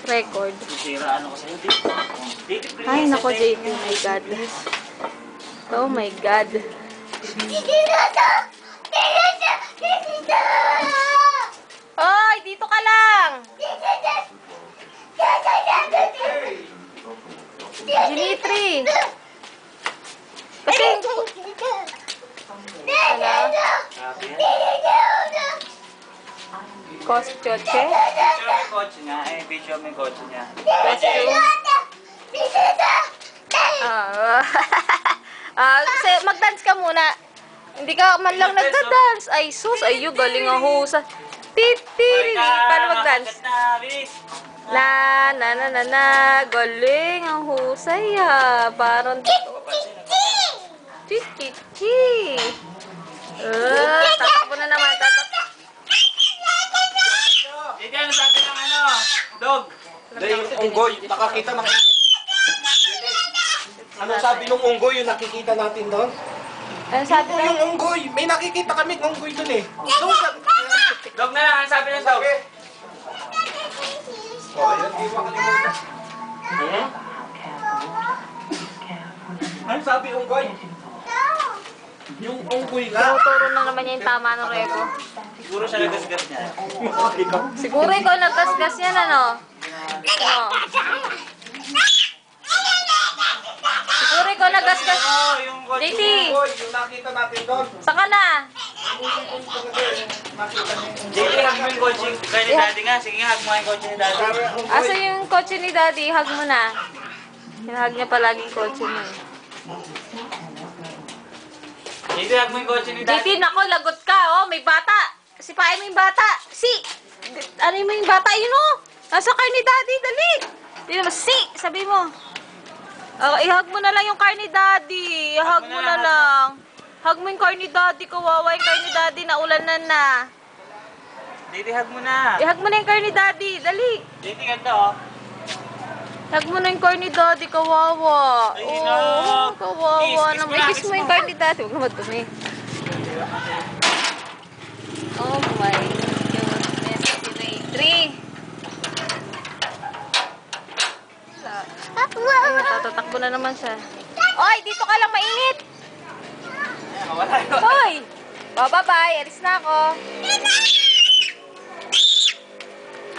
Record. Sisira ano ko sa'yo, dito. Ay, nako, JP. Oh my God. Oh my God. Hoy, dito ka lang! Dimitri! Kasi... Ano? Kotse? Video may kotse niya. Video may kotse niya. Kasi mag-dance ka muna. Hindi ka man lang nagda-dance. Ay, sus. Ayo, galing ang husa. Titiri. Paano mag-dance? Na. Galing ang husay, ha. Parang... Tititi. Tatakbo na naman. Dito, ano sabi ng ano? Dog. Yung unggoy, nakakita ng... Ano sabi ng unggoy yung nakikita natin doon? Ano sabi na? Yung unggoy, may nakikita kami ng unggoy doon eh. Dog na lang, ano sabi ng dog? Oh, ayun, di makalimutan. Ano sabi unggoy? Yung unggoy nga. Turo na naman niya yung tama ng Rebo. Siguro siya nagasgas niya. Siguro ikaw naggasgas yan, ano? Ano? Siguro ikaw naggasgas. Yung kotse. JT, Unggoy, yung nakita natin doon. saan ka na? JT, hug mo yung kotse kay ni daddy nga. Sige nga, hug mo yung kotse ni daddy. Asa yung kotse ni Daddy? Hug mo na. Hinahag niya palagi yung kotse mo. JT, hug mo yung kotse ni daddy. JT, nako, lagot ka, oh. May bata. Sipain mo yung bata. Ano mo yung bata? Yun, oh. Nasa car ni Daddy, dali. Dili mo, sabi mo. I-hug mo na lang yung car ni Daddy. I-hug mo na lang. Hug mo yung car ni Daddy. Kawawa yung car ni Daddy. Naulanan na. JT, hug mo na. I-hug mo na yung car ni Daddy. Dali. JT, ganda oh. Hug mo na yung car ni Daddy. Kawawa. Ay, Oh, inog. kawawa Kiss, kiss naman. mo na, I-kiss kiss mo yung mo. car ni Daddy. Huwag naman dumi. Oh my goodness. Si Ray 3. Ay, natatatakbo na naman siya. Oy, dito ka lang, mainit! Ayan, wala yun. Hoy! Bye-bye, alis na ako.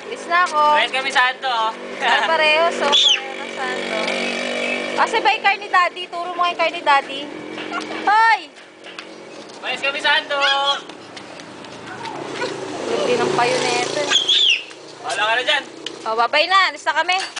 Alis na ako. Kahit kami saan to oh. Pareho ng santo. Kasi ba yung car ni Daddy? Turo mo yung car ni Daddy. Hoy! Kahit kami saan to. Hindi ng payo na ito. Wala ka na dyan. O, bye-bye na. Alis na kami.